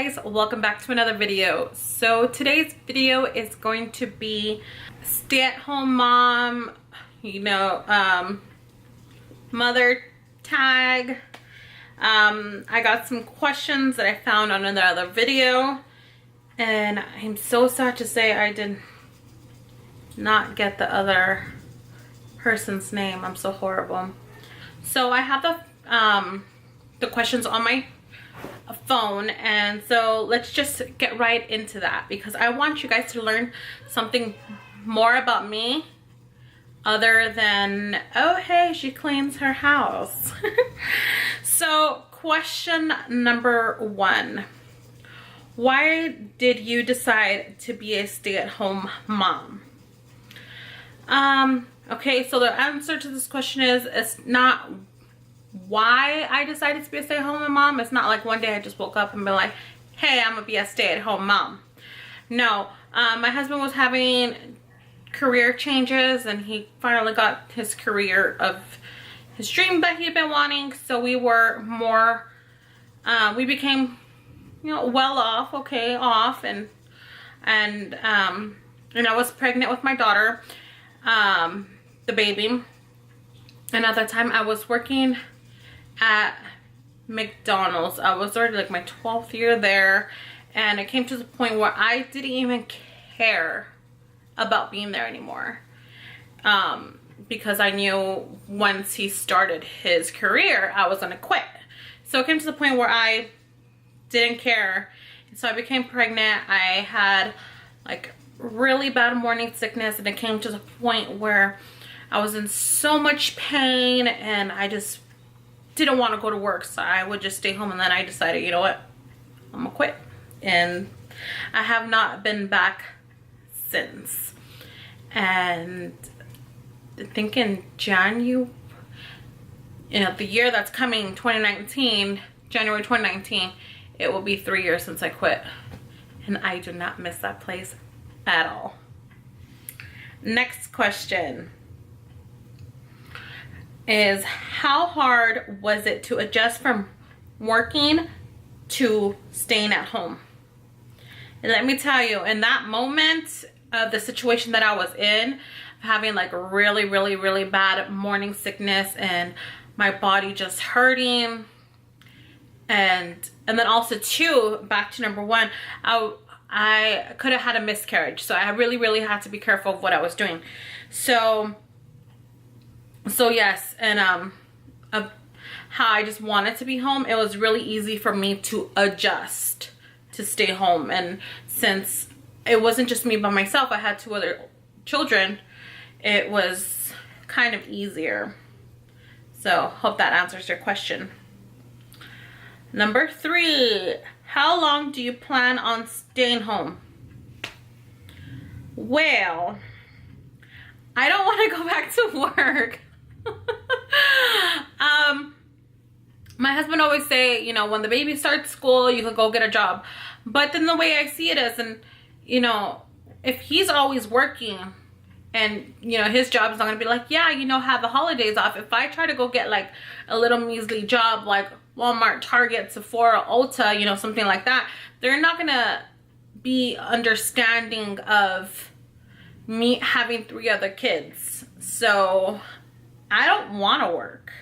guys, welcome back to another video. So today's video is going to be stay-at-home mom, mother tag. I got some questions that I found on another video, and I'm so sad to say I did not get the other person's name. I'm so horrible. So I have the questions on my phone, and so let's just get right into that, because I want you guys to learn something more about me other than, oh hey, she cleans her house. So question number one: why did you decide to be a stay-at-home mom? Okay, so the answer to this question is, it's not why I decided to be a stay-at-home mom. It's not like one day I just woke up and been like, hey, I'm gonna be a stay-at-home mom. No, my husband was having career changes, and he finally got his career of his dream that he had been wanting. So we were more, we became, well off, and I was pregnant with my daughter, the baby. And at that time I was working at McDonald's. I was already like my 12th year there, and it came to the point where I didn't even care about being there anymore, because I knew once he started his career I was gonna quit. So it came to the point where I didn't care. So I became pregnant. I had like really bad morning sickness, and it came to the point where I was in so much pain and I just didn't want to go to work, so I would just stay home. And then I decided, you know what, I'm gonna quit, and I have not been back since. And I think in the year that's coming, 2019, January 2019, it will be 3 years since I quit, and I do not miss that place at all. Next question is, how hard was it to adjust from working to staying at home? And let me tell you, in that moment of the situation that I was in, having like really bad morning sickness and my body just hurting, and then also too, back to number one, I could have had a miscarriage, so I really had to be careful of what I was doing. So yes, and how I just wanted to be home, it was really easy for me to adjust to stay home. And since it wasn't just me by myself, I had 2 other children, it was kind of easier. So hope that answers your question. Number 3, how long do you plan on staying home? Well, I don't want to go back to work. My husband always say, when the baby starts school, you can go get a job. But then the way I see it is, and if he's always working, and his job is not gonna be like, yeah, have the holidays off. If I try to go get like a little measly job like Walmart, Target, Sephora, Ulta, something like that, they're not gonna be understanding of me having 3 other kids. So I don't want to work.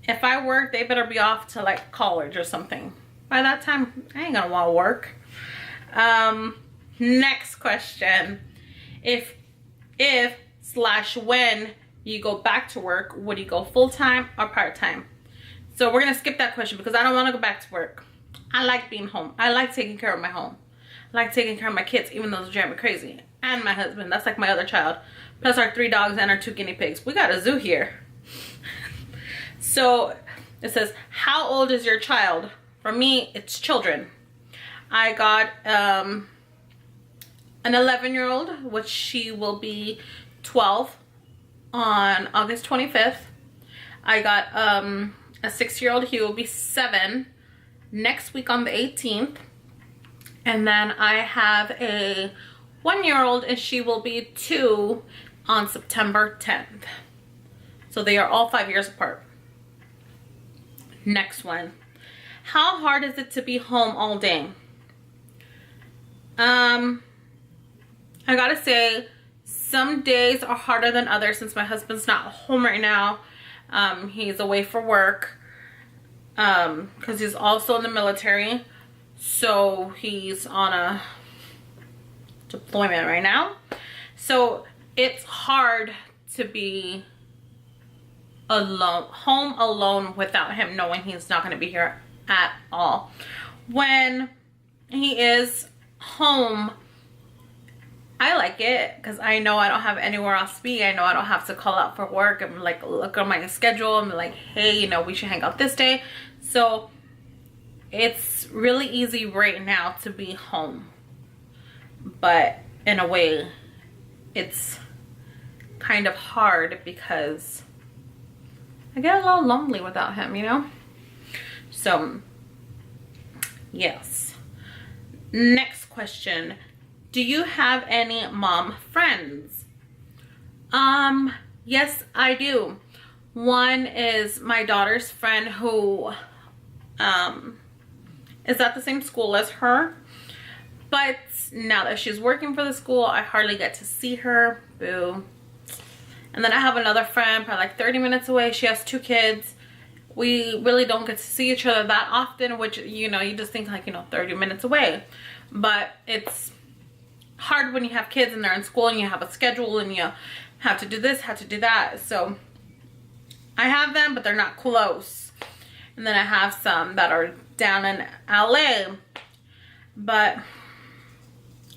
If I work, they better be off to like college or something. By that time, I ain't gonna want to work. Next question: if/when you go back to work, would you go full-time or part-time? So we're gonna skip that question, because I don't want to go back to work. I like being home. I like taking care of my home. I like taking care of my kids, even though they drive me crazy. And my husband, that's like my other child. Plus our 3 dogs and our 2 guinea pigs. We got a zoo here. So it says, how old is your child? For me, it's children. I got an 11-year-old, which she will be 12 on August 25th. I got a 6-year-old, he will be 7 next week on the 18th. And then I have a 1-year-old, and she will be 2 on September 10th. So they are all 5 years apart. Next one: How hard is it to be home all day? I gotta say, some days are harder than others since my husband's not home right now. He's away for work because he's also in the military. So he's on a deployment right now. So it's hard to be alone, home alone without him, knowing he's not going to be here at all. When he is home, I like it because I know I don't have anywhere else to be. I know I don't have to call out for work and like look on my schedule and be like, hey, you know, we should hang out this day. So it's really easy right now to be home, but in a way it's kind of hard because I get a little lonely without him, you know? So yes. Next question. Do you have any mom friends? Yes, I do. One is my daughter's friend who is at the same school as her, but now that she's working for the school, I hardly get to see her. Boo. And then I have another friend probably like 30 minutes away. She has 2 kids. We really don't get to see each other that often, which, you know, you just think like, you know, 30 minutes away. But it's hard when you have kids and they're in school and you have a schedule and you have to do this, have to do that. So I have them, but they're not close. And then I have some that are down in LA. But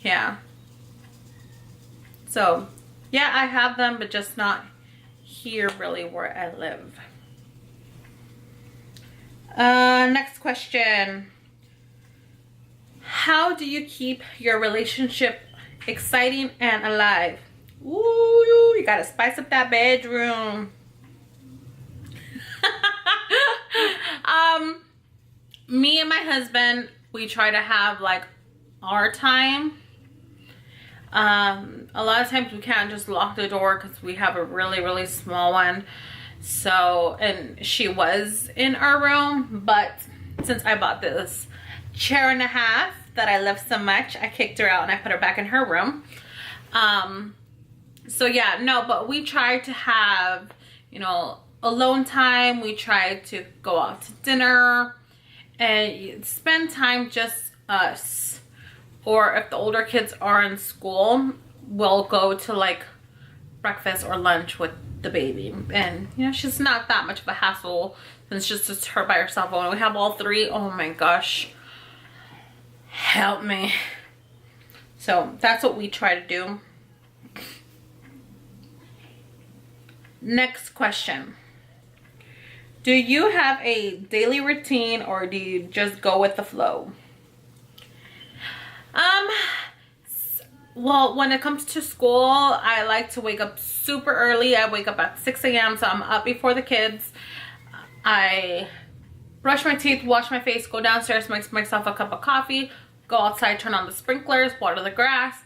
yeah. So yeah, I have them, but just not here really where I live. Next question. How do you keep your relationship exciting and alive? Ooh, you gotta spice up that bedroom. Me and my husband, we try to have like our time. A lot of times we can't just lock the door because we have a really small one. So, and she was in our room, but since I bought this 1.5 chairs that I love so much, I kicked her out and I put her back in her room. So yeah, no, but we try to have, you know, alone time. We try to go out to dinner and spend time just us. Or if the older kids are in school, we'll go to like breakfast or lunch with the baby. And you know, she's not that much of a hassle since it's just her by herself. When we have all 3, oh my gosh, help me. So that's what we try to do. Next question. Do you have a daily routine or do you just go with the flow? Well, when it comes to school, I like to wake up super early. I wake up at 6 a.m. so I'm up before the kids. I brush my teeth, wash my face, go downstairs, make myself a cup of coffee, go outside, turn on the sprinklers, water the grass.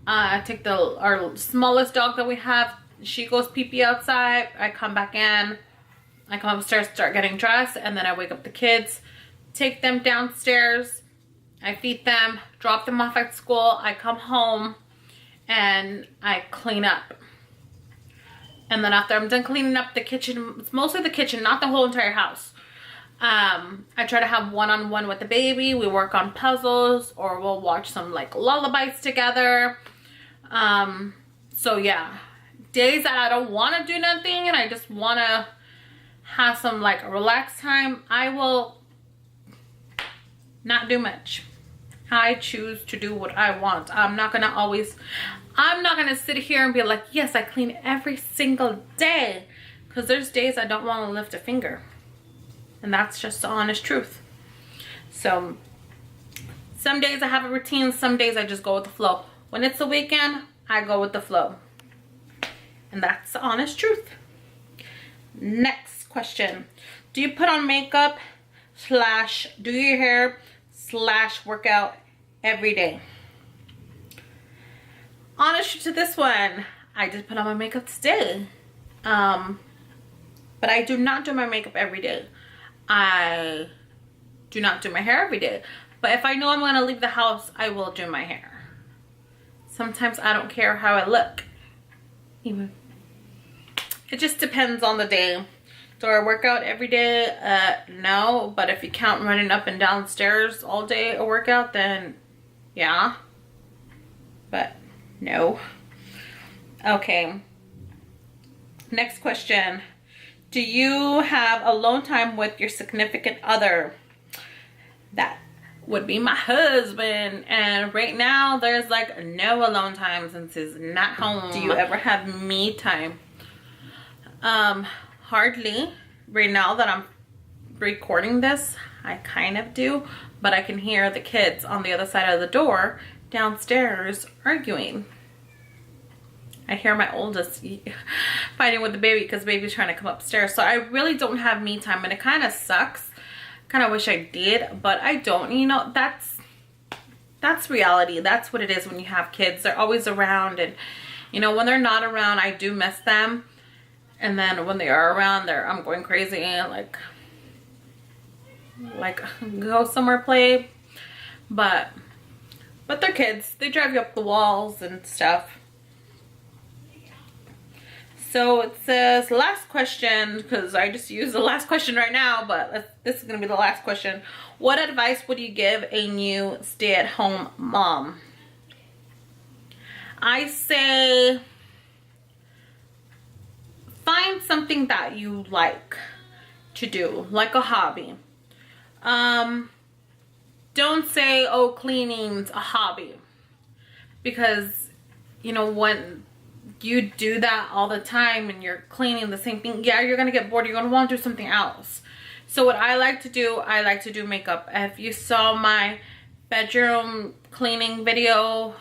I take our smallest dog that we have. She goes pee-pee outside. I come back in. I come upstairs, start getting dressed, and then I wake up the kids, take them downstairs. I feed them, drop them off at school. I come home and I clean up. And then after I'm done cleaning up the kitchen, it's mostly the kitchen, not the whole entire house. I try to have one-on-one with the baby. We work on puzzles or we'll watch some like lullabies together. So yeah, days that I don't want to do nothing and I just want to have some like relaxed time, I will not do much. I choose to do what I want. I'm not gonna sit here and be like, yes, I clean every single day, because there's days I don't want to lift a finger, and that's just the honest truth. So some days I have a routine, some days I just go with the flow. When it's the weekend, I go with the flow, and that's the honest truth. Next question. Do you put on makeup / do your hair / workout every day? Honest to this one, I just put on my makeup today. But I do not do my makeup every day. I do not do my hair every day. But if I know I'm gonna leave the house, I will do my hair. Sometimes I don't care how I look. Even it just depends on the day. Do I work out every day? No, but if you count running up and down stairs all day a workout, then yeah. But no. Okay. Next question. Do you have alone time with your significant other? That would be my husband. And right now there's like no alone time since he's not home. Do you ever have me time? Hardly. Right now that I'm recording this, I kind of do, but I can hear the kids on the other side of the door downstairs arguing. I hear my oldest fighting with the baby because the baby's trying to come upstairs. So I really don't have me time, and it kind of sucks. Kind of wish I did, but I don't. You know, that's reality. That's what it is when you have kids. They're always around, and you know, when they're not around, I do miss them. And then when they are around, I'm going crazy and like go somewhere play. But they're kids. They drive you up the walls and stuff. So it says last question, because I just used the last question right now, but this is gonna be the last question. What advice would you give a new stay-at-home mom? I say, find something that you like to do, like a hobby. Don't say, oh, cleaning's a hobby, because you know, when you do that all the time and you're cleaning the same thing, yeah, you're gonna get bored. You're gonna want to do something else. So what I like to do makeup. If you saw my bedroom cleaning video,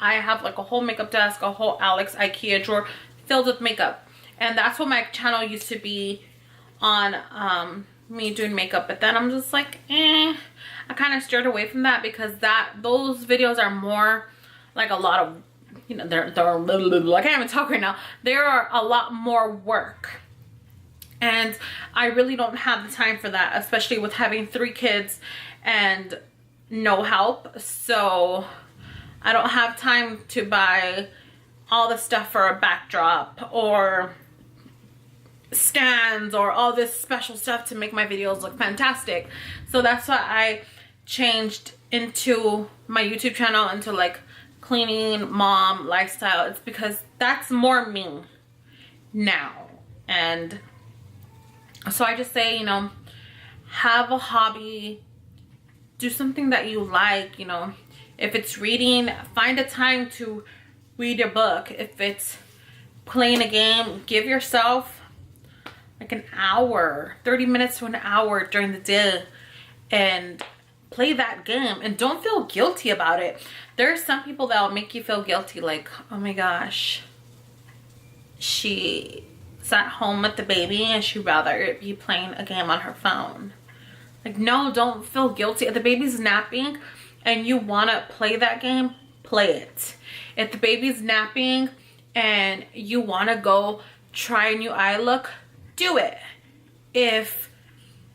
I have like a whole makeup desk, a whole Alex IKEA drawer filled with makeup. And that's what my channel used to be on, me doing makeup. But then I'm just like, I kind of steered away from that, because those videos are more like a lot of, you know, they're I can't even talk right now. There are a lot more work. And I really don't have the time for that, especially with having 3 kids and no help. So I don't have time to buy all the stuff for a backdrop or stands or all this special stuff to make my videos look fantastic. So that's why I changed into my YouTube channel into like cleaning mom lifestyle. It's because that's more me now. And so I just say, you know, have a hobby, do something that you like. You know, if it's reading, find a time to read a book. If it's playing a game, give yourself like an hour, 30 minutes to an hour during the day and play that game, and don't feel guilty about it. There are some people that will make you feel guilty, like, oh my gosh, she sat home with the baby and she'd rather be playing a game on her phone. Like, no, don't feel guilty. If the baby's napping and you want to play that game, play it. If the baby's napping and you want to go try a new eye look, do it. If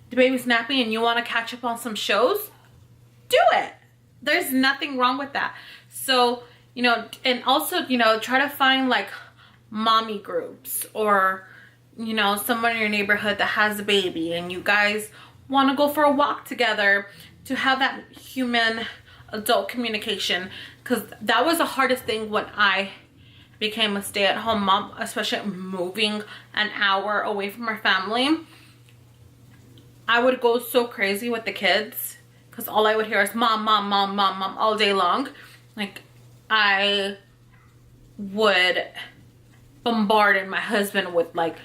the baby's napping and you want to catch up on some shows, do it. There's nothing wrong with that. So, you know, and also, you know, try to find like mommy groups, or, you know, someone in your neighborhood that has a baby and you guys want to go for a walk together, to have that human adult communication. Because that was the hardest thing when I became a stay-at-home mom, especially moving an hour away from our family. I would go so crazy with the kids because all I would hear is mom, mom, mom, mom, mom all day long. Like, I would bombard my husband with like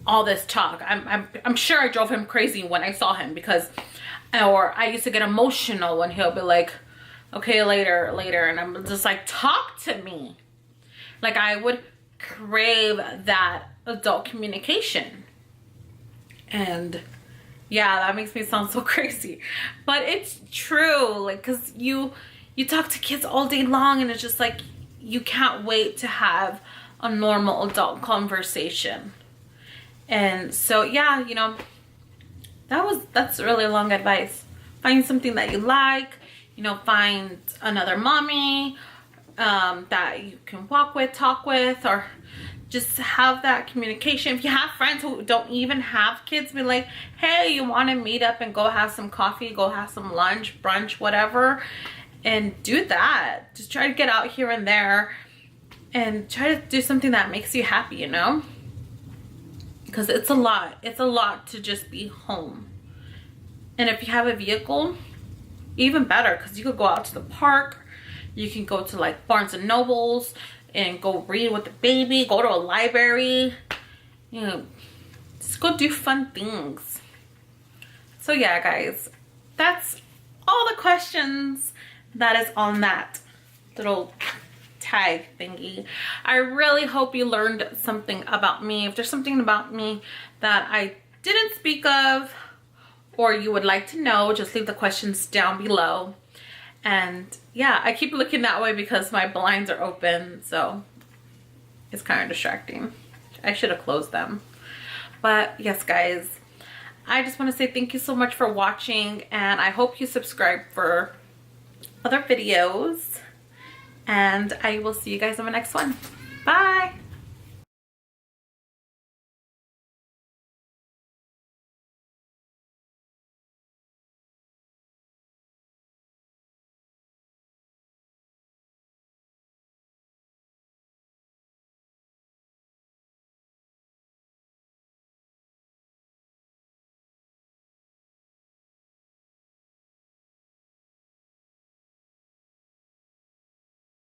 all this talk. I'm sure I drove him crazy when I saw him, because, or I used to get emotional when he'll be like, okay, later, and I'm just like, talk to me. Like, I would crave that adult communication. And yeah, that makes me sound so crazy, but it's true. Like, cause you talk to kids all day long, and it's just like, you can't wait to have a normal adult conversation. And so, yeah, you know, That's really long advice. Find something that you like, you know, find another mommy that you can walk with, talk with, or just have that communication. If you have friends who don't even have kids, be like, hey, you want to meet up and go have some coffee, go have some lunch, brunch, whatever, and do that. Just try to get out here and there and try to do something that makes you happy, you know, because it's a lot to just be home. And if you have a vehicle, even better, because you could go out to the park, you can go to like Barnes and Nobles and go read with the baby, go to a library, you know, just go do fun things. So yeah, guys, that's all the questions that is on that little tag thingy. I really hope you learned something about me. If there's something about me that I didn't speak of or you would like to know, just leave the questions down below. And yeah, I keep looking that way because my blinds are open, so it's kind of distracting. I should have closed them. But yes, guys, I just want to say thank you so much for watching, and I hope you subscribe for other videos, and I will see you guys on the next one. Bye.